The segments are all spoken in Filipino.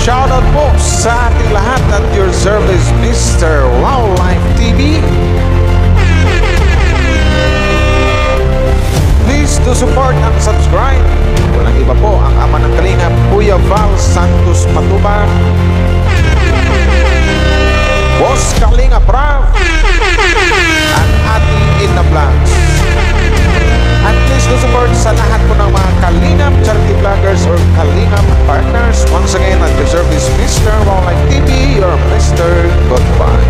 shoutout po sa ating lahat at your service, Mr. Wildlife TV. Please do support and subscribe. Walang iba po ang ama ng Kalingap, Kuya Val Santos Matubang, Boss Kalingap Rav, at ating Ina Vlogs. At please do support sa lahat po ng mga Kalingap charity vloggers or Kalingap partners. Once again, at your service, Mr. Wildlife TV, your Mr. Goodbye.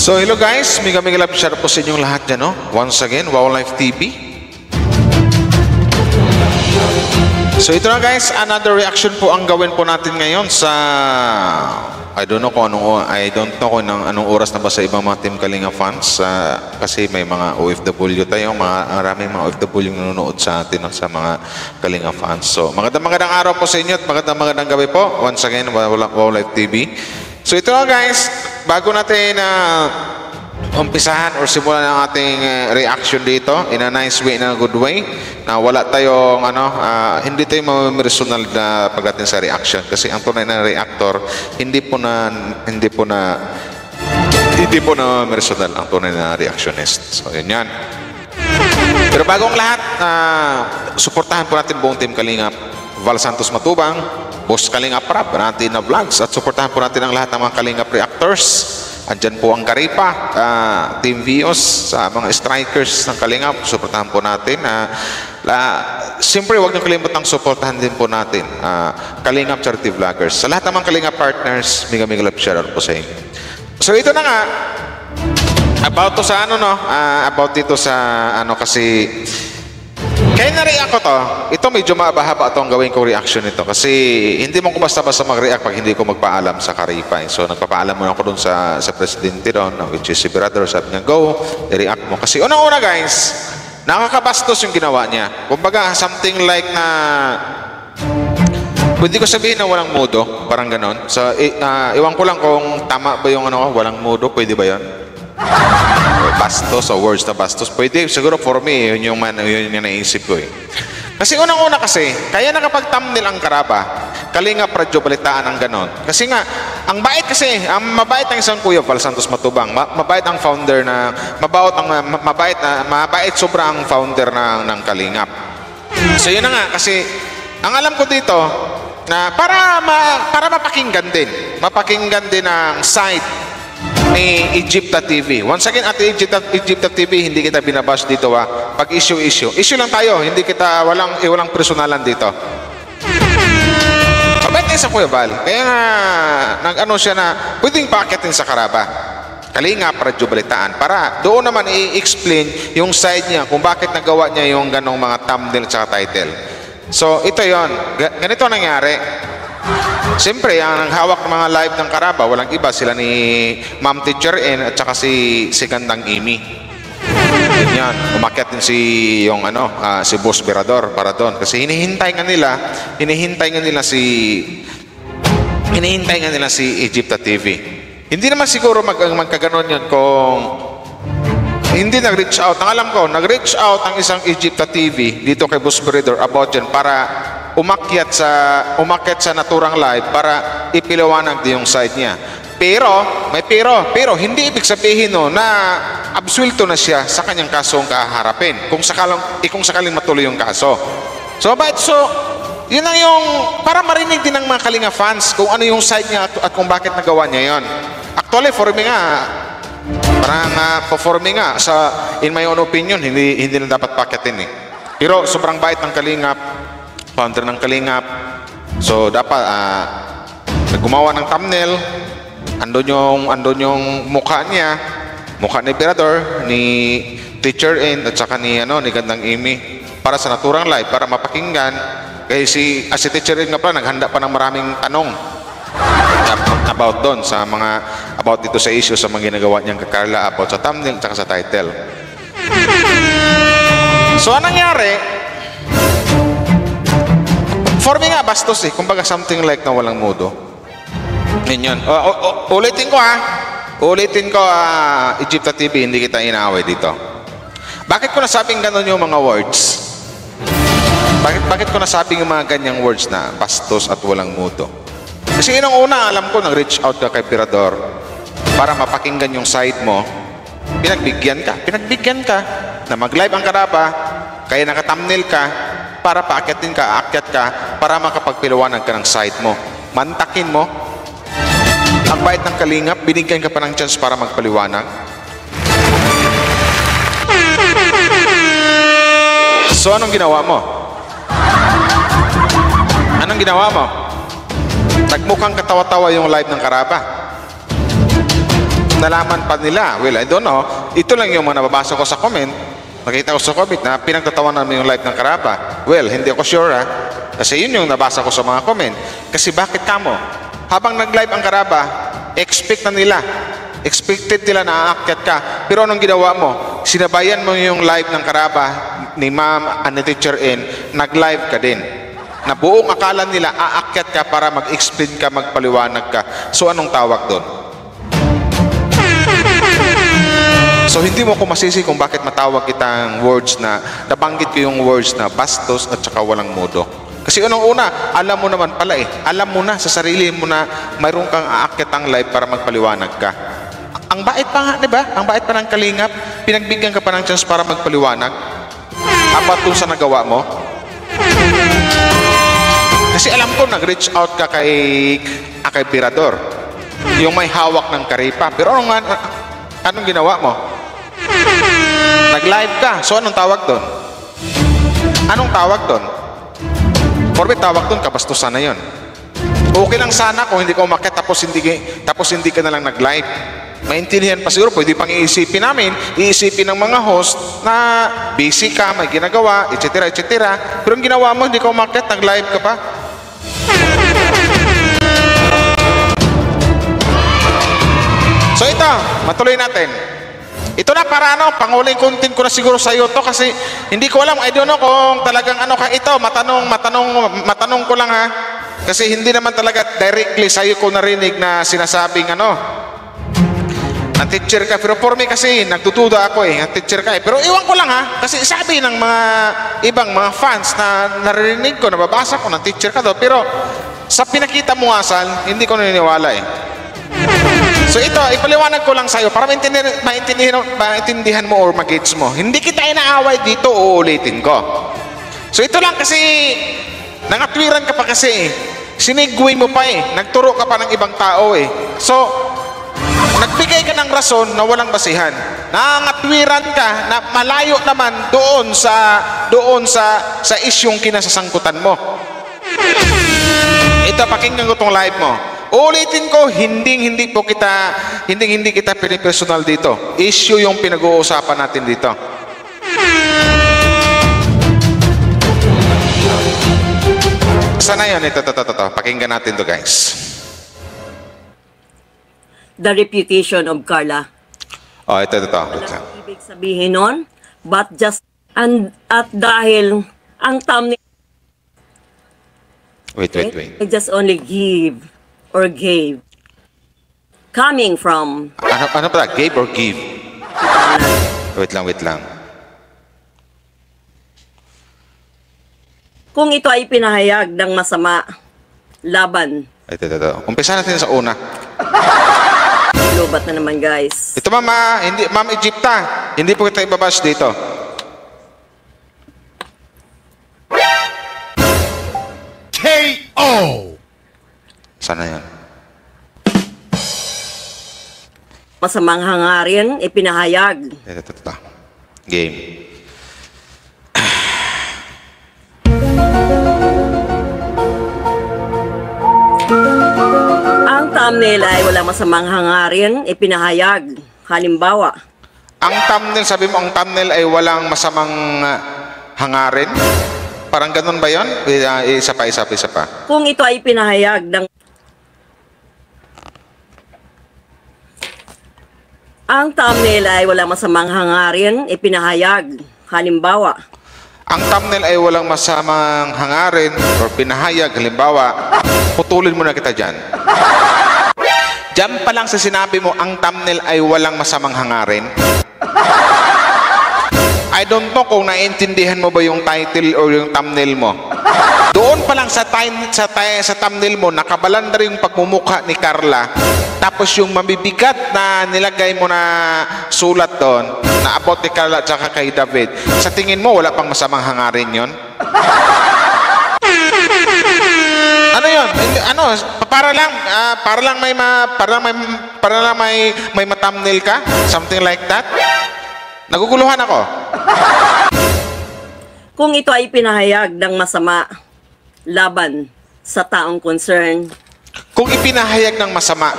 So hello guys, mega love share po sa inyong lahat dyan, no? Once again, Wildlife TV. So ito na guys, another reaction po ang gawin po natin ngayon sa I don't know kung anong oras na ba sa ibang mga Team Kalinga fans, kasi may mga OFW tayo, maraming mga OFW yung nanonood sa atin, no? Sa mga Kalinga fans. So magandang araw po sa inyo at magandang gabi po. Once again, Wildlife TV. So ito na guys, bago natin umpisahan or simulan ang ating reaction dito in a nice way, in a good way, na wala tayong hindi tayo personal na pagdating sa reaction, kasi ang tunay na reactor hindi po na personal ang tunay na reactionist. So yun yan. Pero bagong lahat, suportahan po natin buong Team Kalingap, Val Santos Matubang, Boss Kalingap Rap, natin na vlogs, at suportahan po natin ang lahat ng mga Kalingap reactors. Andyan po ang Karipa, Team Vios, sa mga strikers ng Kalingap, suportahan po natin. Siyempre, huwag niyong kalimutang suportahan din po natin Kalingap charity vloggers. Sa lahat ng mga Kalingap partners, mega love share po sa inyo. So ito na nga, about to sa about dito sa kasi kaya na-react ko to. Ito medyo mahaba itong gawin kong reaction nito, kasi hindi mo ko basta-basta mag-react pag hindi ko magpaalam sa Karipa. So nagpapaalam muna ako dun sa presidente doon, which is si Brother. Sabi niya, go, i-react mo. Kasi unang-una guys, nakakabastos yung ginawa niya. Kumbaga, something like na pwede ko sabihin na walang mudo, parang ganon. So iwan ko lang kung tama ba yung walang mudo, pwede ba yun? Bastos o words na bastos, pwede siguro for me, yun yung naisip ko eh. Kasi unang-una kasi, kaya nakapag-thumbnail ang Karaba, Kalingap Radyo Balitaan ang ganon. Kasi nga, ang bait kasi, ang mabait ng isang Kuya Val Santos Matubang, mabait ang founder na, mabait sobra ang founder ng Kalingap. So yun na nga, kasi ang alam ko dito, na para mapakinggan din ang side ni Egypta TV. Once again, at Egypta TV, hindi kita binabash dito pag issue lang tayo, hindi kita walang personalan dito. Mabait na sa Kuya Val, kaya nga nag siya na pwedeng paakitin sa Karaba, Kalingap Radyo Balitaan, para doon naman i-explain yung side niya kung bakit nagawa niya yung ganong mga thumbnail at title. So ito yon, ganito nangyari. Siyempre, ang hawak ng mga live ng Karaba, walang iba, sila ni Ma'am Teacher N at saka si Gandang Amy. Yan, umakyat din si Boss Berador para doon, kasi hinihintay nga nila si Egypta TV. Hindi naman siguro magkaganon yun kung hindi nag-reach out. Ang alam ko, nag-reach out ang isang Egypta TV dito kay Boss Berador about yan, para umakyat sa naturang live para ipiliwanag din yung side niya. Pero hindi ibig sabihin na absuelto na siya sa kanyang kasong kaharapin kung sakaling matuloy yung kaso. So yun lang yung para marinig din ng mga Kalinga fans kung ano yung side niya at kung bakit nagawa niya yon. Actually, for me nga, performing nga in my own opinion, hindi na dapat pakitin eh. Pero sobrang bait ng Kalingap, founder ng Kalingap. So dapat gumawa ng thumbnail, andun yung mukha ni Berador, ni Teacher N at saka ni Gandang Amy, para sa naturang live, para mapakinggan. Kaya si Teacher N nga pala naghanda pa ng maraming tanong about doon sa mga about dito sa issue sa mga ginagawa niyang kakarla about sa thumbnail at sa title. So, anong nangyari? For me nga, bastos eh. Kumbaga, something like na walang mudo. Yun. Ulitin ko ha. Ulitin ko, Egypta TV, hindi kita inaaway dito. Bakit ko nasabing ganun yung mga words? Bakit ko nasabing yung mga ganyang words na bastos at walang mudo? Kasi yun ang una, alam ko, nag-reach out ka kay Pirador para mapakinggan yung side mo. Pinagbigyan ka na mag-live ang Karaba, kaya naka-thumbnail ka para paakyatin ka, aakyat ka para makapagpiliwanag ka ng side mo. Mantakin mo. Ang bait ng Kalingap, binigyan ka pa ng chance para magpaliwanag. So, anong ginawa mo? Anong ginawa mo? Nagmukhang katawa-tawa yung live ng Karaba. Nalaman pa nila. Well, I don't know. Ito lang yung mga nababasa ko sa comment. Nakita ko sa comment na pinagtatawa namin yung live ng Karaba. Well, hindi ako sure ha. Kasi yun yung nabasa ko sa mga comment. Kasi bakit kamo? Habang nag-live ang Karaba, expected nila na aakyat ka. Pero anong ginawa mo? Sinabayan mo yung live ng Karaba ni Ma'am and ni Teacher N. Nag-live ka din. Na buong akala nila aakyat ka para mag-explain ka, magpaliwanag ka. So anong tawag doon? So hindi mo ko masisi kung bakit matawag kitang words na nabanggit ko yung words na bastos at saka walang mudo. Kasi unang-una, alam mo naman pala eh. Alam mo na sa sarili mo na mayroon kang aakyat ang live para magpaliwanag ka. Ang bait pa nga, di ba? Ang bait pa ng Kalingap. Pinagbigyan ka pa ng chance para magpaliwanag. About dun sa nagawa mo. Kasi alam ko, nag-reach out ka kay Pirador. Yung may hawak ng karipa. Pero anong ginawa mo? Nag-live ka. So, anong tawag doon? Anong tawag doon? For me, tawag doon, kabastusan na yun. Okay lang sana kung hindi ka umakyat tapos hindi ka na lang nag-live. Maintindihan pa siguro, pwede pang iisipin namin, iisipin ng mga host na busy ka, may ginagawa, etc. etc. Pero ang ginawa mo, hindi ka umakyat, nag-live ka pa. So ito, matuloy natin. Ito na para panguling content ko na siguro sa iyo to kasi hindi ko alam, I don't know kung talagang ka ito, matanong ko lang ha. Kasi hindi naman talaga directly sa iyo ko narinig na sinasabing ang teacher ka. Pero for me kasi, nagdududa ako ang teacher ka Pero iwan ko lang ha, kasi sabi ng mga ibang mga fans na narinig ko, nababasa ko ng teacher ka daw. Pero sa pinakita mo asal, hindi ko naniniwala So ito, ipaliwanag ko lang sa'yo para maintindihan mo or mag-gauge mo. Hindi kita inaaway dito, uulitin ko. So ito lang kasi, nangatwiran ka pa kasi sinigway mo pa nagturo ka pa ng ibang tao So, nagbigay ka ng rason na walang basihan. Nangatwiran ka na malayo naman doon sa isyong kinasasangkutan mo. Ito, pakinggan ko tong live mo. Ulitin ko, hindi kita pinipersonal dito. Issue yung pinag-uusapan natin dito. Sana yun? Ito. Pakinggan natin to guys. The reputation of Carla. Ito. Walang ibig sabihin nun, but just, at dahil ang thumbnail, Wait. I just only give or gave. Coming from, Ano ba? Gave or give? Wait lang. kung ito ay pinahayag ng masama, laban. Ito. Umpisa natin sa una. Lubat na naman guys. Ito Ma'am Egypta, hindi po kita ibabash dito. K.O. Sana yan. Masamang hangarin, ipinahayag. Ito. Game. Ang thumbnail ay walang masamang hangarin, ipinahayag. Halimbawa, Ang thumbnail, sabi mo, ang thumbnail ay walang masamang hangarin? Parang ganun ba yun? Isa pa. kung ito ay pinahayag ng Ang thumbnail ay walang masamang hangarin, ipinahayag. Halimbawa, Ang thumbnail ay walang masamang hangarin or pinahayag. Halimbawa, putulin mo na kita dyan. Diyan pa lang sa sinabi mo, ang thumbnail ay walang masamang hangarin. I don't know kung naiintindihan mo ba yung title or yung thumbnail mo. Doon pa lang sa thumbnail mo, nakabalanda rin yung pagmumukha ni Carla. Tapos yung mabibigat na nilagay mo na sulat doon, na about ni Carla at saka kay David. Sa tingin mo, wala pang masamang hangarin yon? Ano yon? Ano? Para lang may ma-thumbnail ka? Something like that? Naguguluhan ako. kung ito ay pinahayag ng masama laban sa taong concern, Kung ipinahayag ng masama.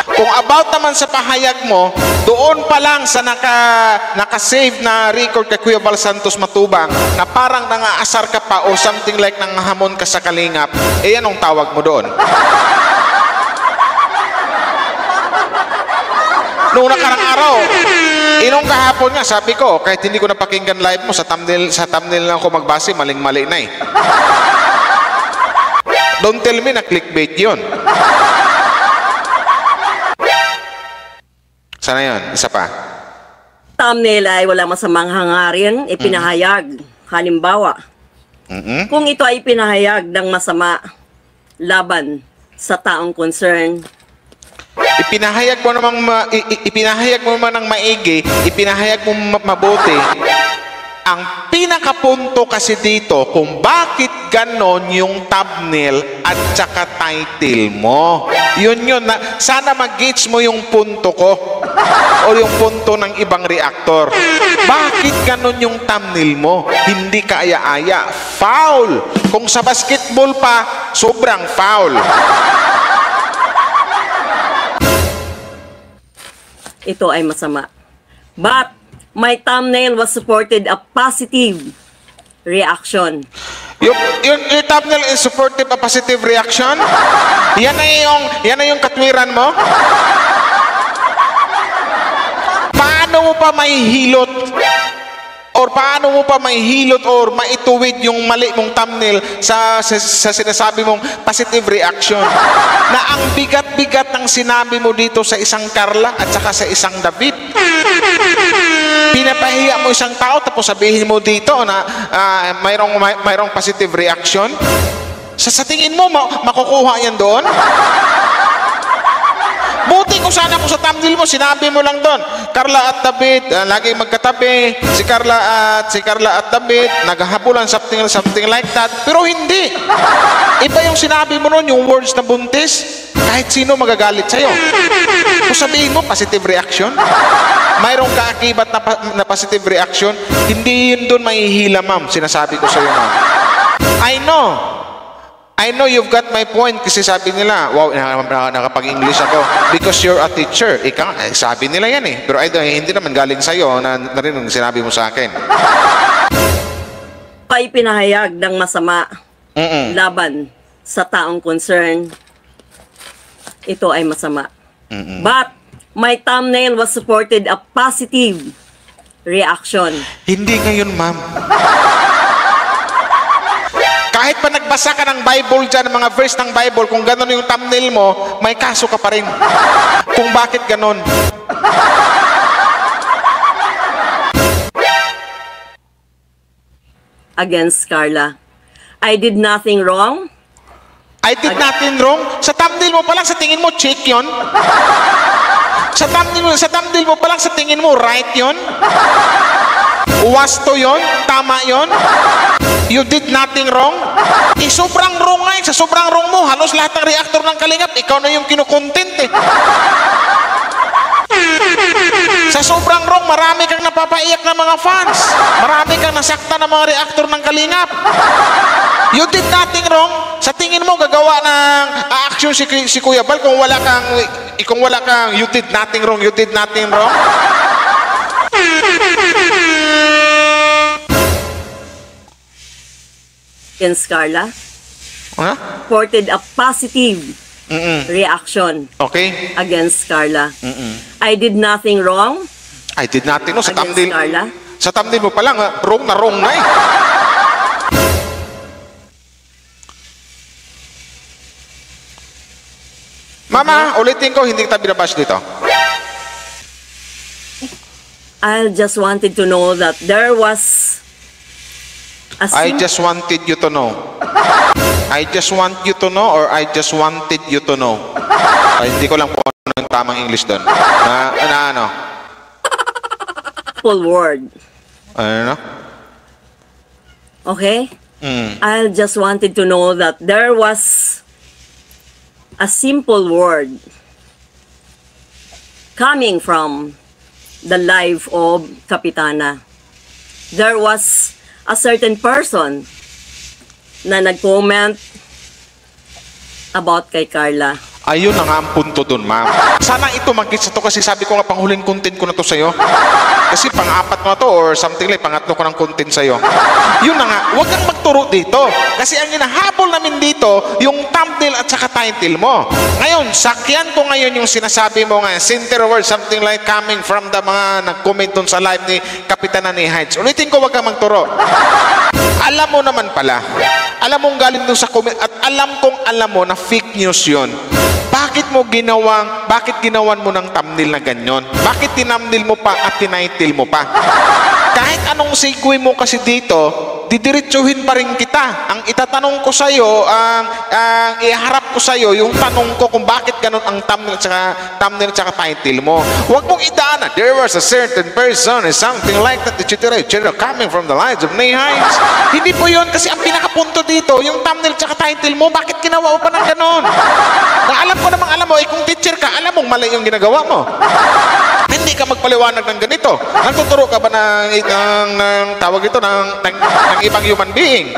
Kung about naman sa pahayag mo, doon pa lang sa naka-save na record kay Kuya Val Santos Matubang na parang nangaasar ka pa o something like nangahamon ka sa kalingap, eh anong tawag mo doon? Noong nakarang araw, inong kahapon nga, sabi ko, kahit hindi ko napakinggan live mo, sa thumbnail lang ako magbase, maling-mali na eh. Don't tell me na clickbait yun. Sana yun? Isa pa. thumbnail ay walang masamang hangarin, ipinahayag. Halimbawa, kung ito ay pinahayag ng masama laban sa taong concern, Ipinahayag mo naman ng maigi, ipinahayag mo mabuti. Ang pinakapunto kasi dito kung bakit ganon yung thumbnail at saka title mo. Yun. Sana mag-gauge mo yung punto ko o yung punto ng ibang reactor. Bakit ganon yung thumbnail mo? Hindi ka aya-aya. Foul! Kung sa basketball pa, sobrang foul. ito ay masama. But my thumbnail was supported a positive reaction. Yung thumbnail is supportive a positive reaction? Yan na yung katwiran mo? Paano mo pa mahihilot or maituwid yung mali mong thumbnail sa sinasabi mong positive reaction? Na ang bigat-bigat ng sinabi mo dito sa isang Carla at saka sa isang David. Pinapahiya mo isang tao tapos sabihin mo dito na mayroong positive reaction. Sa tingin mo, makukuha yan doon? Buti ko sana kung sa thumbnail mo, sinabi mo lang doon, Carla at David, lagi magkatabi, si Carla at David, naghahabulan, something like that. Pero hindi. Iba yung sinabi mo noon, yung words na buntis, kahit sino magagalit sa'yo. Kung sabihin mo, positive reaction, mayroong kaakibat na positive reaction, hindi yun doon mahihila, ma'am. Sinasabi ko sa'yo, ma'am. I know you've got my point kasi sabi nila, wow, nakapag-English ako because you're a teacher. Sabi nila yan eh. Pero hindi naman galing sa'yo na rin ang sinabi mo sa akin. Ay pinahayag ng masama laban sa taong concern, ito ay masama. But my thumbnail was supported a positive reaction. Hindi ngayon, ma'am. Kahit pa nagbasa ka ng Bible dyan, mga verse ng Bible, kung gano'n yung thumbnail mo, may kaso ka pa rin. Kung bakit gano'n. Against Carla. I did nothing wrong. I did nothing wrong. Sa thumbnail mo pa lang, sa tingin mo, check yun. Sa thumbnail mo pa lang, sa tingin mo, right yun. Wasto yun. Tama yun. You did nothing wrong. Sobrang wrong nga. Sa sobrang wrong mo, halos lahat ng reactor ng Kalingap, ikaw na yung kinukontent eh. Sa sobrang wrong, marami kang napapaiyak ng mga fans. Marami kang nasakta ng mga reactor ng Kalingap. You did nothing wrong. Sa tingin mo, gagawa ng action si Kuya Val kung wala kang you did nothing wrong, you did nothing wrong. Against Carla. Huh? Supported a positive reaction Okay? against Carla. I did nothing wrong I did nothing. No, sa against thumbnail. Carla. Sa thumbnail mo pa lang, wrong na eh. Mama, ulitin ko, hindi kita binabash dito. I just wanted to know that there was a I just wanted you to know. I just want you to know or I just wanted you to know. Ay, hindi ko lang po ano yung tamang English doon. Ano? simple word. Ano? Okay? I just wanted to know that there was a simple word coming from the life of Kapitana. There was a certain person na nag-comment about kay Carla. Ayun na nga ang punto doon, ma'am. Sana ito mag-gets to kasi sabi ko nga panghuling content ko na to sa'yo. Kasi pang-apat mo na to or something like pangatlo ko ng content sa'yo. Yun na nga, huwag kang magturo dito. Kasi ang hinahabol namin dito, yung thumbnail at saka title mo. Ngayon, sakyan ko ngayon yung sinasabi mo nga, center word, something like coming from the mga nag-comment doon sa live ni Kapitana ni Heights. Ulitin ko, huwag kang magturo. Alam mo naman pala, alam mong galing doon sa comment at alam kong alam mo na fake news yun. Bakit ginawan mo ng thumbnail na ganyan? Bakit tinumnail mo pa at tinitle mo pa? Kahit anong segue mo kasi dito, didiretsuhin pa rin kita. Ang itatanong ko sa'yo, ang iharap ko sa'yo, yung tanong ko kung bakit ganun ang thumbnail at saka title mo. Huwag mong idaan na, there was a certain person or something like that, etc. coming from the lives of Nay Heights. Hindi po yun, kasi ang pinakapunto dito, yung thumbnail at saka title mo, bakit ginawa mo pa ng ganun? Na alam ko namang alam mo, kung teacher ka, alam mong mali yung ginagawa mo. Hindi ka magpaliwanag ng ganito. Nagtuturo ka ba ng tawag ito, ng ibang human being?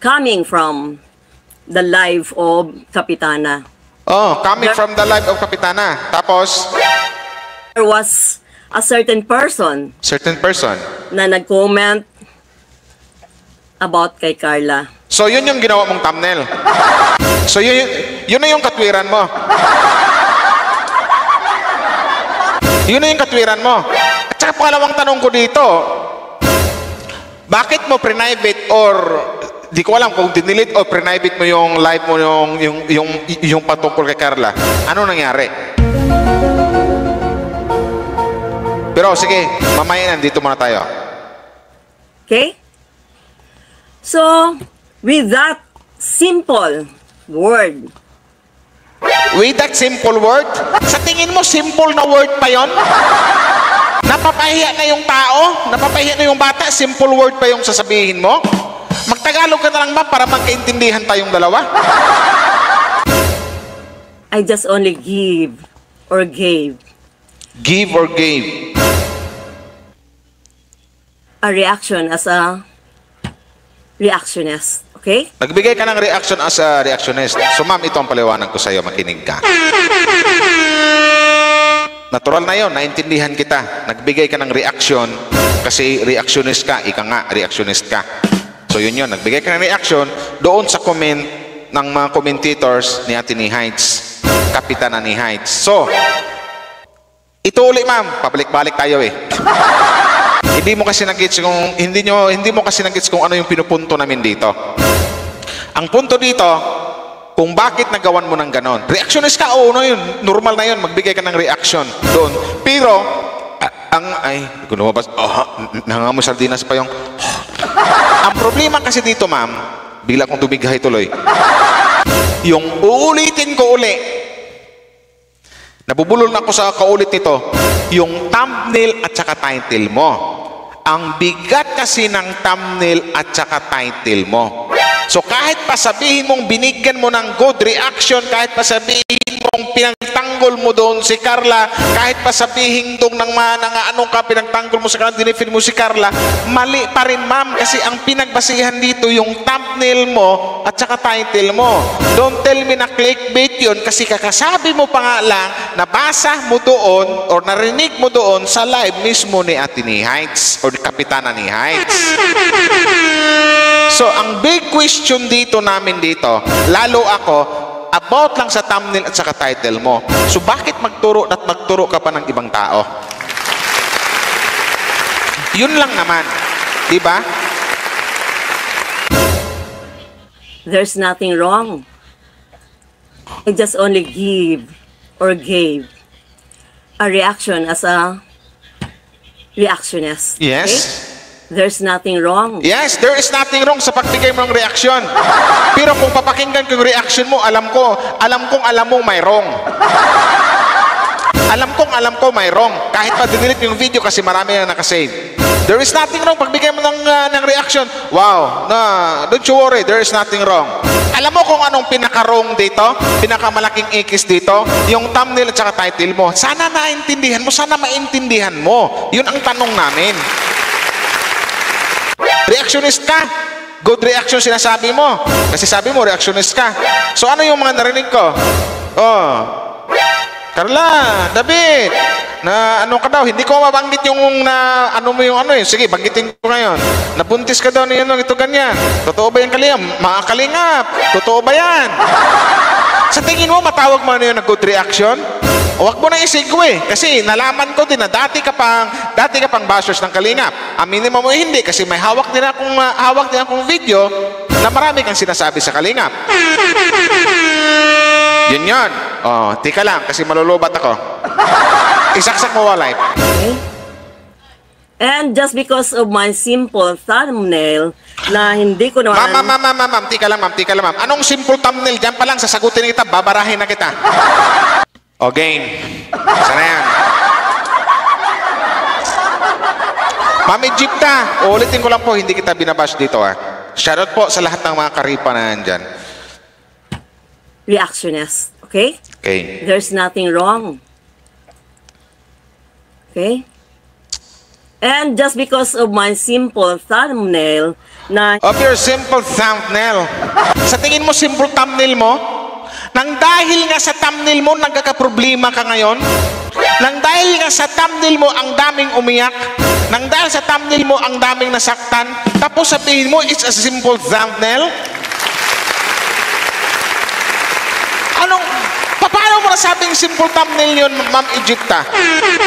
Coming from the life of Kapitana. Oh, coming from the life of Kapitana. Tapos, There was a certain person certain person. na nag-comment about kay Carla. So, yun yung ginawa mong thumbnail. So, yun na yung katwiran mo. Yun na yung katwiran mo. At saka pangalawang tanong ko dito, bakit mo private or di ko alam kung dinilit o private mo yung live mo yung patungkol kay Carla? Ano nangyari? Pero sige, mamaya nandito muna tayo. Okay? So, with that simple word, With that simple word, sa tingin mo simple na word pa yon? Napapahiya na yung tao, napapahiya na yung bata, simple word pa yung sasabihin mo? Magtagalog ka na lang ba para magkaintindihan tayong dalawa? I just only give or gave Give or gave? a reaction as a reactionist. Okay? Nagbigay ka ng reaction as a reactionist. So ma'am, ito ang paliwanag ko sa iyo, makinig ka. Natural na yon, naintindihan kita. Nagbigay ka ng reaction kasi reactionist ka, ika nga, reactionist ka. So yun yun, nagbigay ka ng reaction doon sa comment ng mga commentators ni Ate ni Heights, Kapitana ni Heights. So, ito uli ma'am, pabalik-balik tayo eh. Hindi mo kasi nag-gets kung ano yung pinupunto namin dito. Ang punto dito, kung bakit nagawan mo ng ganon. Reactionist ka, oo, no, yun. Normal na yun, magbigay ka ng reaction doon. Pero, kung lumabas, nangangamoy sardinas pa yung, ang problema kasi dito, ma'am, bila kong tumighay tuloy, yung uulitin ko uli, nabubulol na ako sa kaulit nito, yung thumbnail at saka title mo. Ang bigat kasi ng thumbnail at saka title mo. So kahit pa sabihin mong binigyan mo ng good reaction, kahit pa sabihin mong pinagtanggol mo doon si Carla, kahit pa sabihin doon ng anong ka pinagtanggol mo sa Carla, dinefend mo si Carla, mali pa rin ma'am kasi ang pinagbasihan dito yung thumbnail mo at saka title mo. Don't tell me na clickbait yun kasi kakasabi mo pa nga lang, nabasa mo doon or narinig mo doon sa live mismo ni Ate ni Heights or Kapitana ni Heights. So, ang big question dito namin dito, lalo ako, about lang sa thumbnail at saka title mo. So, bakit magturo at magturo ka pa ng ibang tao? Yun lang naman. Diba? There's nothing wrong. I just only gave a reaction as a reactionist. Yes. Okay? There's nothing wrong. Yes, there is nothing wrong sa pagbigay mo ng reaksyon. Pero kung papakinggan ko yung reaction mo, alam mo may wrong. Alam ko may wrong. Kahit pa dinilit yung video kasi marami na nakasave. There is nothing wrong pagbigay mo ng reaction. Wow, don't you worry, there is nothing wrong. Alam mo kung anong pinaka-wrong dito? Pinakamalaking ikis dito? Yung thumbnail at saka title mo. Sana naintindihan mo, sana maintindihan mo. Yun ang tanong namin. Reactionist ka. Good reaction sinasabi mo. Kasi sabi mo, reactionist ka. So ano yung mga narinig ko? Oh, Carla, David, na ano ka daw, hindi ko mabanggit yung na ano mo yung ano eh. Sige, banggitin ko ngayon. Nabuntis ka daw niyan, ito ganyan. Totoo ba yan, Kalingap? Mga Kalingap, totoo ba yan? Sa tingin mo, matawag mo ano yung good reaction? O wag mo na isegue kasi nalaman ko din na dati ka pang bashers ng Kalingap. Aminin mo hindi kasi may hawak din akong video na marami kang sinasabi sa Kalingap. Yun. Oh, tika lang kasi malulubat ako. Isaksak mo walay. Okay? And just because of my simple thumbnail na hindi ko naman... Ma'am, tika lang ma'am. Anong simple thumbnail? Diyan pa lang, sasagutin kita, babarahin na kita. O, game. Sana yan. Ma'am Egypta, ulitin ko lang po, hindi kita binabash dito ha. Shoutout po sa lahat ng mga karipa na nandyan. Reactionist, okay? Okay. There's nothing wrong. Okay? And just because of my simple thumbnail na... Of your simple thumbnail. Sa tingin mo, simple thumbnail mo? Nang dahil nga sa thumbnail mo, nagkakaproblema ka ngayon? Nang dahil nga sa thumbnail mo, ang daming umiyak? Nang dahil sa thumbnail mo, ang daming nasaktan? Tapos sabihin mo, it's a simple thumbnail? Paano mo nasabing simple thumbnail yun, Ma'am Egypta?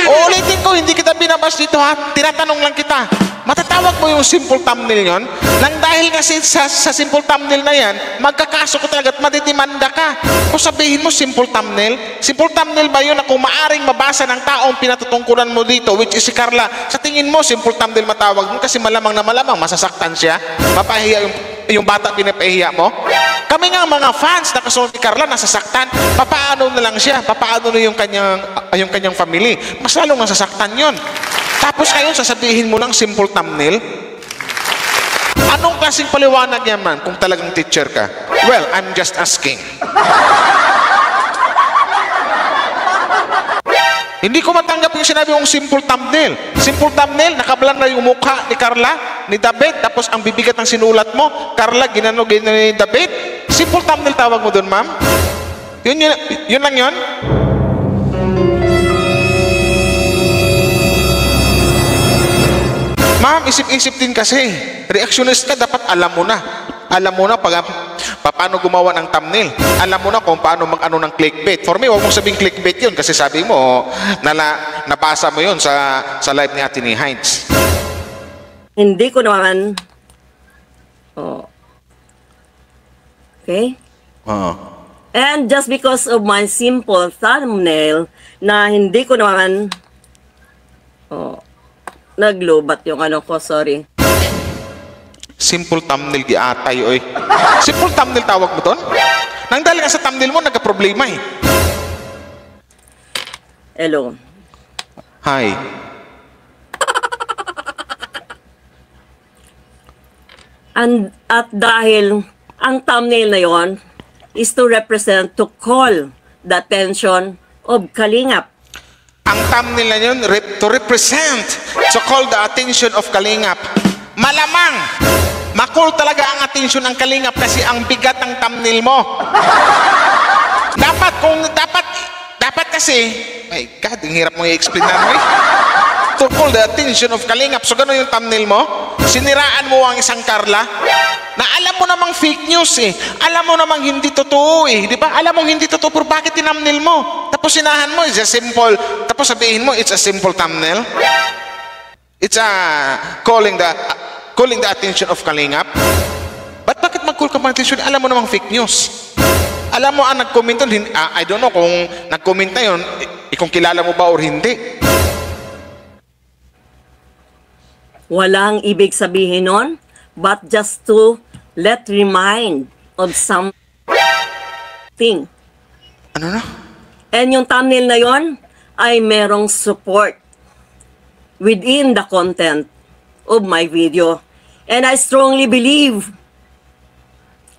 Uulitin ko, hindi kita binabas dito ha. Tinatanong lang kita. Matatawag mo yung simple thumbnail yun? Nang dahil kasi sa simple thumbnail na yan, magkakaso ko talaga at madidimanda ka. Kung sabihin mo simple thumbnail, simple thumbnail ba yun na kung maaring mabasa ng taong pinatutungkulan mo dito, which is si Carla, sa tingin mo simple thumbnail matawag mo kasi malamang na malamang masasaktan siya, mapahiya yung bata pinapahiya mo? Kami nga mga fans na kasunod ni Carla nasasaktan, papaano na lang siya, papaano na yung kanyang family, mas lalong nasasaktan yun. Tapos ngayon sasabihin mo lang simple thumbnail? Anong klaseng paliwanag yan man kung talagang teacher ka? Well, I'm just asking. Hindi ko matanggap yung sinabi kong simple thumbnail. Simple thumbnail, nakablur na yung mukha ni Carla, ni David, tapos ang bibigat ng sinulat mo, Carla, ginano ni David. Simple thumbnail tawag mo doon, ma'am? Yun lang yun? Ma'am, isip-isip din kasi. Reactionist ka, dapat alam mo na. Alam mo na paano gumawa ng thumbnail. Alam mo na kung paano mag-ano ng clickbait. For me, huwag mong sabing clickbait yun kasi sabi mo, nabasa mo yun sa live ni Ate ni Heinz. Hindi ko naman... Oh. Okay? And just because of my simple thumbnail na hindi ko naman... Oh. Naglobat yung ano ko, sorry. Simple thumbnail giatay, oy. Simple thumbnail tawag mo doon? Nang dahil nga sa thumbnail mo, nagka-problema eh. Hello. Hi. At dahil ang thumbnail na yon is to represent, to call the attention of Kalingap. Ang thumbnail na yun, to represent, to call the attention of Kalingap. Malamang, makul talaga ang attention ng Kalingap kasi ang bigat ng thumbnail mo. Dapat kasi, my God, ang hirap mo i-explain na mo eh. To call the attention of Kalingap. So, gano'n yung thumbnail mo? Siniraan mo ang isang Carla na alam mo namang fake news eh. Alam mo namang hindi totoo eh. Di ba? Alam mo hindi totoo, pero bakit tinamnil mo? Tapos sinahan mo, it's a simple, tapos sabihin mo, it's a simple thumbnail. It's calling the attention of Kalingap. Bakit mag-call ka ng attention? Alam mo namang fake news. Alam mo ang nag-comment doon, I don't know kung nag-comment na yun, kung kilala mo ba or hindi. Walang ibig sabihin nun, but just to remind of something. Ano na? And yung thumbnail na yon ay merong support within the content of my video. And I strongly believe,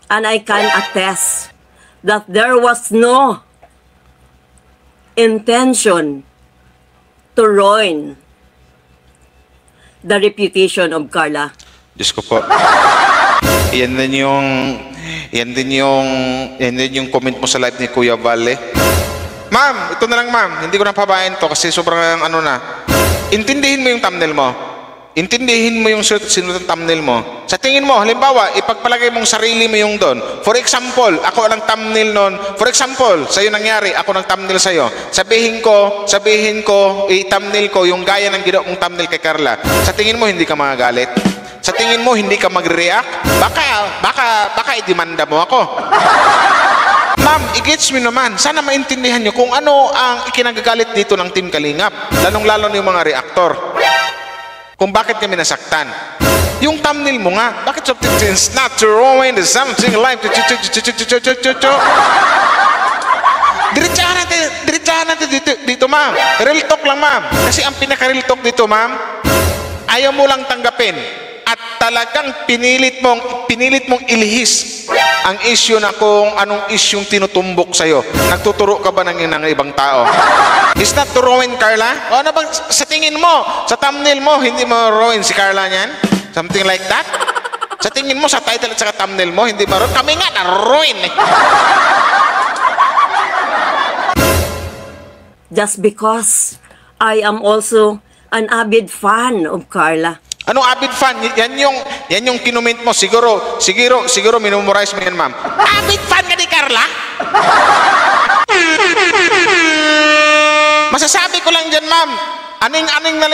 and I can attest, that there was no intention to ruin the reputation of Carla. Diyos ko po. Yan din yung comment mo sa live ni Kuya Valle. Ma'am, ito na lang ma'am. Hindi ko na pabayan to kasi sobrang ano na. Intindihin mo yung thumbnail mo. Intindihin mo yung sinulat ng thumbnail mo. Sa tingin mo, halimbawa, ipagpalagay mong sarili mo yung doon. For example, ako ang thumbnail noon. For example, sa'yo nangyari, ako ng thumbnail sa'yo. Sabihin ko, i-thumbnail ko yung gaya ng ginawa mong thumbnail kay Carla. Sa tingin mo, hindi ka magagalit? Sa tingin mo, hindi ka mag-react? Baka i-demanda mo ako. Ma'am, i-gets me naman. Sana maintindihan nyo kung ano ang ikinagagalit dito ng Team Kalingap. Lalong-lalo yung mga reactor. Kung bakit kami nasaktan. Yung thumbnail mo nga, bakit it's not to ruin the something like diretsahan natin dito ma'am. Real talk lang ma'am. Kasi ang pinaka-real talk dito ma'am, ayaw mo lang tanggapin at talagang pinilit mong ilihis ang issue na kung anong issue tinutumbok sa'yo. Nagtuturo ka ba ng ibang tao? Is not to ruin Carla? O ano bang sa tingin mo, sa thumbnail mo, hindi mo ruin si Carla niyan? Something like that? Sa tingin mo, sa title at sa thumbnail mo, hindi ba ruin? Kami nga na-ruin eh. Just because I am also an avid fan of Carla. Anong avid fan? Yan yung kinument mo. Siguro minumorize mo yan, ma'am. Avid fan ka ni Carla? Masasabi ko lang dyan, ma'am. Aning-aning na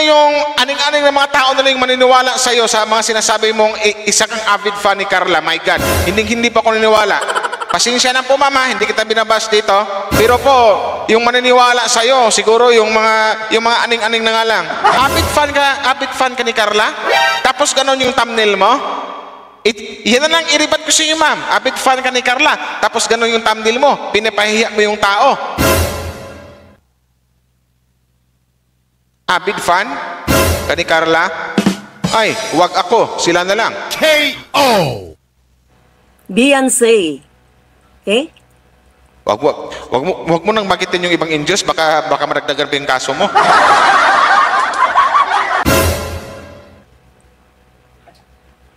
mga tao na lang yung maniniwala sa'yo sa mga sinasabi mong isa kang avid fan ni Carla. My God, hindi pa ako naniniwala. Pasensya na po, mama, hindi kita binabas dito. Pero po, yung maniniwala sa'yo, siguro yung mga aning-aning na nga lang. Avid fan ka ni Carla? Tapos ganon yung thumbnail mo? Yan na lang iribat ko sa inyo, ma'am. Avid fan ka ni Carla, tapos ganon yung thumbnail mo. Pinapahiya mo yung tao. Avid fan ka ni Carla? Ay, wag ako. Sila na lang. KO! Beyonce. Okay? Wag mo nang magitin yung ibang angels, baka maragdagan pa yung kaso mo.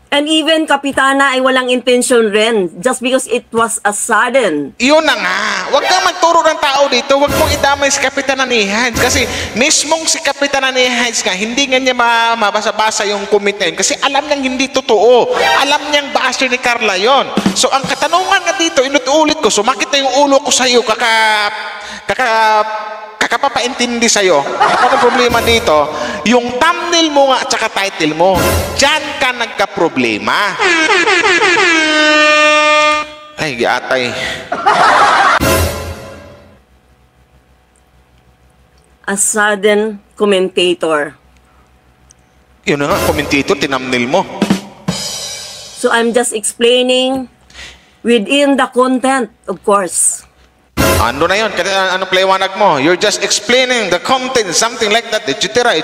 And even Kapitana ay walang intention rin, just because it was a sudden. Iyon na nga. Wag kang magturo ng tao dito. Wag mong idamay si Kapitana ni Hides. Kasi mismong si Kapitana ni Hides nga, hindi nga niya mabasa-basa yung comment na yun. Kasi alam niyang hindi totoo. Alam niyang basher ni Carla yon. So ang katanungan nga dito, inutulit ko, sumakit na yung ulo ko sa'yo, kakapapaintindi sa'yo. Ano problema dito? Yung thumbnail mo nga at saka title mo, dyan ka nagka-problema. Ay, giatay. A sudden commentator. Yun na nga, commentator, tinamnil mo. So I'm just explaining within the content, of course. Ano na yun? Ano paliwanag mo? You're just explaining the content, something like that, etc.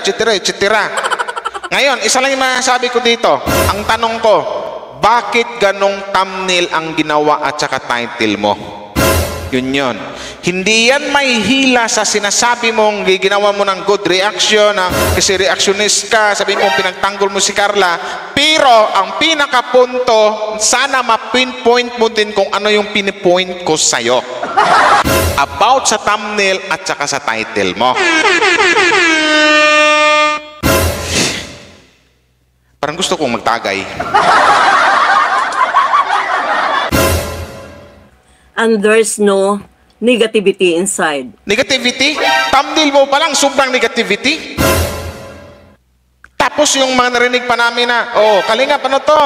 Ngayon, isa lang yung masasabi ko dito. Ang tanong ko, bakit ganong thumbnail ang ginawa at saka title mo? Yun. Hindi yan may hila sa sinasabi mong ginawa mo ng good reaction, kasi reactionist ka, sabihin mo pinagtanggol mo si Carla. Pero ang pinakapunto, sana ma-pinpoint mo din kung ano yung pinipoint ko sa'yo. About sa thumbnail at saka sa title mo. Parang gusto kong magtagay. And there's no negativity inside. Negativity? Thumbnail mo pa lang, sobrang negativity. Tapos yung mga narinig pa namin na, oh, Kalingap, ano to?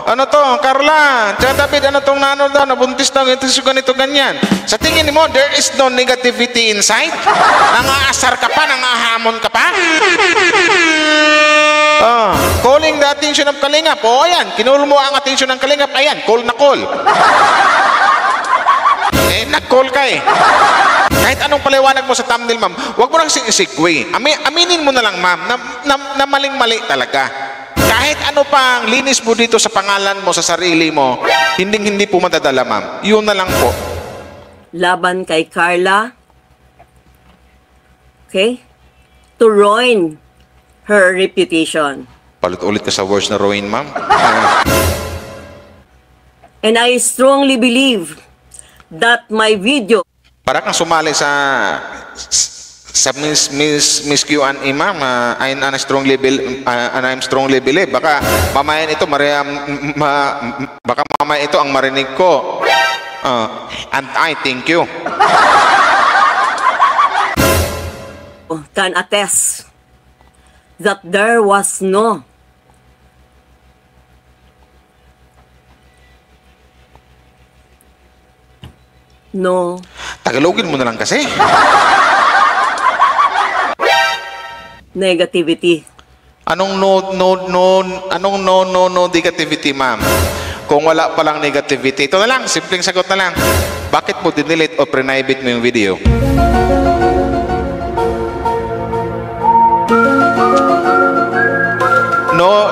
Ano to? Carla, Tia David, ano tong nano daw? Nabuntis daw, ganito, ganyan. Sa tingin mo, there is no negativity inside? Nangaasar ka pa, nangahamon ka pa? Oh, calling the attention of Kalingap. Oh, ayan, kinul mo ang attention ng Kalingap. Ayan, call na call. Nag-call ka eh. Kahit anong paliwanag mo sa thumbnail, ma'am, huwag mo nang segue. Aminin mo na lang, ma'am, na maling-mali talaga. Kahit ano pang linis mo dito sa pangalan mo, sa sarili mo, hindi po madadala, ma'am. Yun na lang po. Laban kay Carla. Okay? To ruin her reputation. Palit-ulit ka sa words na ruin, ma'am. And I strongly believe that my video Para kang sumali sa Miss Q&A, ma'am. I'm strongly believe. Baka mamaya ito, baka mamaya ito ang marinig ko. And I thank you. can attest that there was no Tagalogin mo na lang kasi. negativity. Anong no negativity, ma'am? Kung wala palang negativity, ito na lang, simpleng sagot na lang. Bakit mo dinelete o private mo yung video?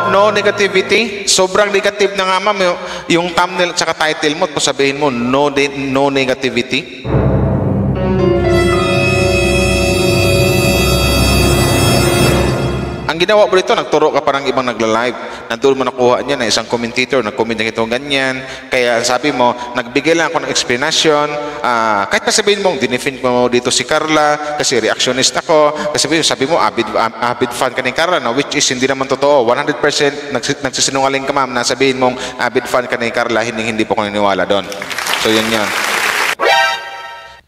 No negativity. Sobrang negative na nga, ma'am, yung thumbnail at saka title mo. Tapos sabihin mo, no negativity. Ang ginawa mo dito, nagturo ka parang ibang nagla-live. Nandun mo nakuha niya na isang commentator, nag-comment na ito ganyan. Kaya sabi mo, nagbigay lang ako ng explanation. Kahit pa sabihin mo, dinefend mo dito si Carla kasi reactionist ako. Kasi sabi mo, avid fan ka ni Carla, no? Which is hindi naman totoo. 100% nagsisinungaling ka, ma'am, na sabihin mong avid fan ka ni Carla, hindi po ko naniniwala doon. So yun yan.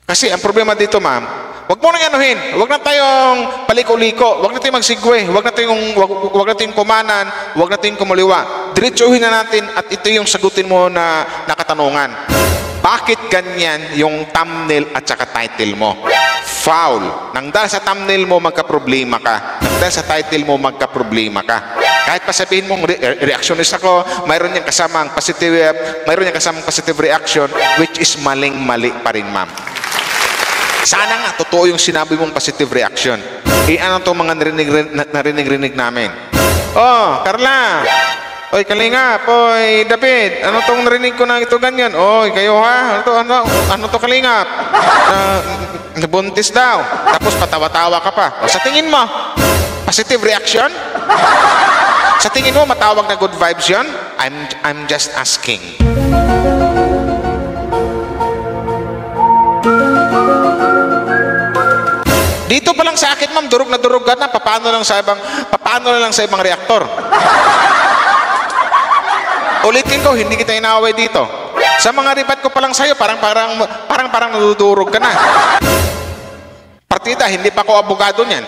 Kasi ang problema dito, ma'am, wag mo nang anuhin. Wag na tayong paliko-liko. Wag na tayong magsigwe. Wag na tayong kumanan. Wag na tayong kumuliwa. Diretsuhin na natin at ito yung sagutin mo na katanungan. Bakit ganyan yung thumbnail at saka title mo? Foul. Nang dahil sa thumbnail mo, magka-problema ka. Nang dahil sa title mo, magka-problema ka. Kahit pa sabihin mong reactionist ako, mayroon niyang kasamang positive reaction, which is maling-mali pa rin, ma'am. Sana nga, totoo yung sinabi mong positive reaction. Ano itong mga narinig namin? Oh, Carla! Oy, Kalingap! Oy, David! Ano itong narinig ko na ito ganyan? Oy, kayo ha? Ano to Kalingap? Nabuntis daw. Tapos patawa-tawa ka pa. O, sa tingin mo, positive reaction? Sa tingin mo, matawag na good vibes yun? I'm just asking. Dito pa lang sa akin, ma'am, durog na durog ka na. Paano na lang sa ibang reaktor? Ulitin ko, hindi kita inaaway dito. Sa mga ribat ko pa lang sa'yo, parang nadudurog ka na. Partida, hindi pa ako abogado niyan.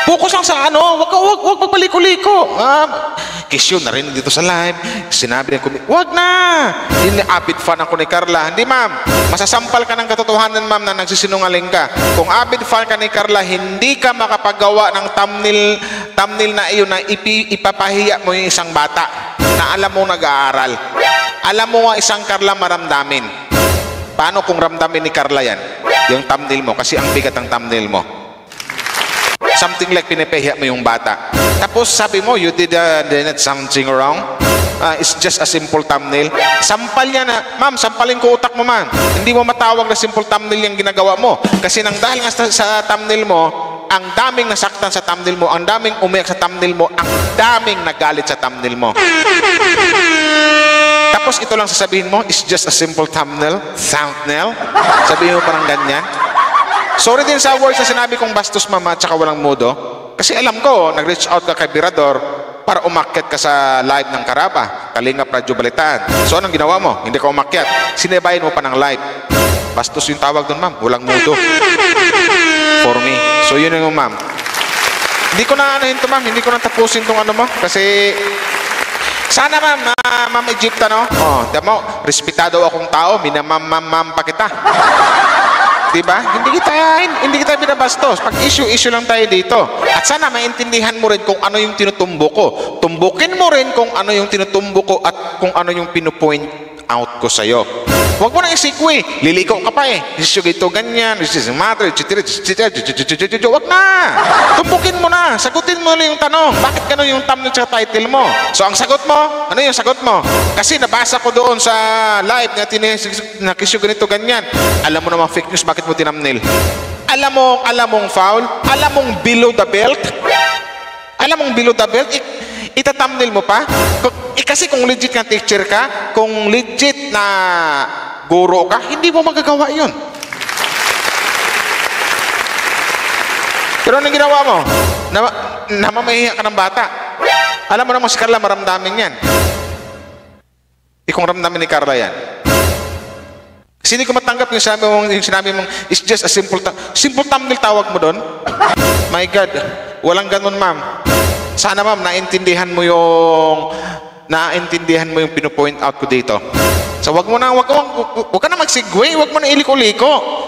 Focus lang sa ano, wag magpaliko-liko. Kisyo, narinig dito sa live, sinabi niya, wag na! Hindi, avid fan ako ni Carla. Hindi, ma'am. Masasampal ka ng katotohanan, ma'am, na nagsisinungaling ka. Kung avid fan ka ni Carla, hindi ka makapagawa ng thumbnail na iyon na ipapahiya mo yung isang bata na alam mo nag-aaral. Alam mo nga isang Carla maramdamin. Paano kung ramdamin ni Carla yan? Yung thumbnail mo, kasi ang bigat ng thumbnail mo. Something like pinapahiya mo yung bata. Tapos sabi mo, you did something wrong. It's just a simple thumbnail. Sampal yan na, ma'am, sampalin ko utak mo, ma'am. Hindi mo matawag na simple thumbnail yung ginagawa mo. Kasi nang dahil nga sa thumbnail mo, ang daming nasaktan sa thumbnail mo, ang daming umiyak sa thumbnail mo, ang daming nagalit sa thumbnail mo. Tapos ito lang sasabihin mo, it's just a simple thumbnail. Sabihin mo parang ganyan. Sorry din sa words na sinabi kong bastos, mama, at saka walang modo. Kasi alam ko, nag-reach out ka kay Birador para umakyat ka sa live ng Karaba, Kalingap Radyo Balitaan. So anong ginawa mo? Hindi ka umakyat. Sinebayan mo pa ng live. Bastos yung tawag doon, ma'am. Walang mudo. For me. So yun yung ma'am. Hindi ko na anuhin to, ma'am. Hindi ko na tapusin tong ano mo. Kasi sana, ma'am, ma'am Egypta, no? Tiyan mo, respetado akong tao. Minamam pa kita. Diba? Hindi kita binabastos. Pag issue lang tayo dito. At sana maintindihan mo rin kung ano yung tinutumbo ko. Tumbukin mo rin kung ano yung tinutumbo ko at kung ano yung pinupoint out ko sa'yo. Huwag mo nang isikwi. Liliko ka pa eh. Issue ito, ganyan. This is matter. Huwag na. Tumbukin mo na. Sagutin mo na yung tanong. Bakit gano'n yung thumbnail at title mo? So ang sagot mo, ano yung sagot mo? Kasi nabasa ko doon sa live na issue ganito, ganyan. Alam mo naman fake news, bakit mo tinamnail? Alam mong foul? Alam mong below the belt? Alam mong below the belt? Itatamnil mo pa? Kasi kung legit na teacher ka, kung legit na guro ka, hindi mo magagawa yun. Pero anong ginawa mo? Namamahiya ka ng bata. Alam mo naman si Carla, maramdamin yan. Kung ramdamin ni Carla yan. Kasi hindi ko matanggap yung sinabi mong, it's just a simple thumbnail tawag mo doon. My God, walang ganun, ma'am. Sana, ma'am, naintindihan mo yung pinupoint out ko dito. So wag ka na mag-segue, wag mo na iliko-liko.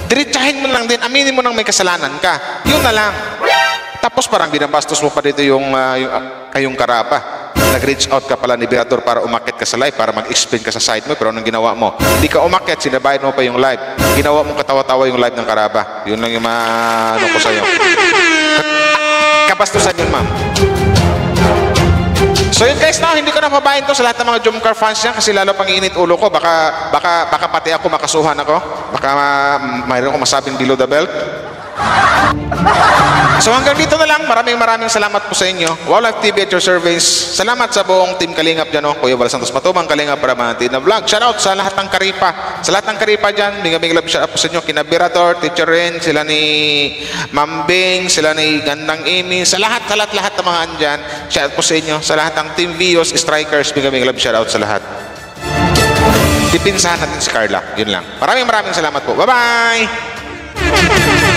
Diretsahin mo lang din, aminin mo nang may kasalanan ka. Yun na lang. Tapos parang binabastos mo pa dito yung Karaba. Nag-reach out ka pala ni Birador para umakyat ka sa live, para mag-explain ka sa site mo, pero anong ginawa mo? Hindi ka umakyat, sinabayad mo pa yung live. Ginawa mong katawa-tawa yung live ng Karaba. Yun lang yung ano ko sa'yo. Kabastusan yun, ma'am. So yun guys, no, hindi ko na pabahin to sa lahat ng mga Jomcar fans niya kasi lalo pang init ulo ko. Baka pati ako makasuhan ako. Baka mayroon ko masabing below the belt. So hanggang dito na lang. Maraming salamat po sa inyo. Wow Life TV at your service. Salamat sa buong team Kalingap dyan, no? Kuya Val Santos Matubang, Kalingap para mga na vlog. Shoutout sa lahat ng Karipa. Sa lahat ng Karipa dyan, big love shoutout po sa inyo. Kina Birador, Teacher Ren, sila ni Mambing, sila ni Gandang Amy. Sa lahat ng mga andyan, shoutout po sa inyo. Sa lahat ng Team Vios, Strikers, big love shoutout sa lahat. Dipinsahan natin si Carla. Yun lang. Maraming salamat po. Bye-bye!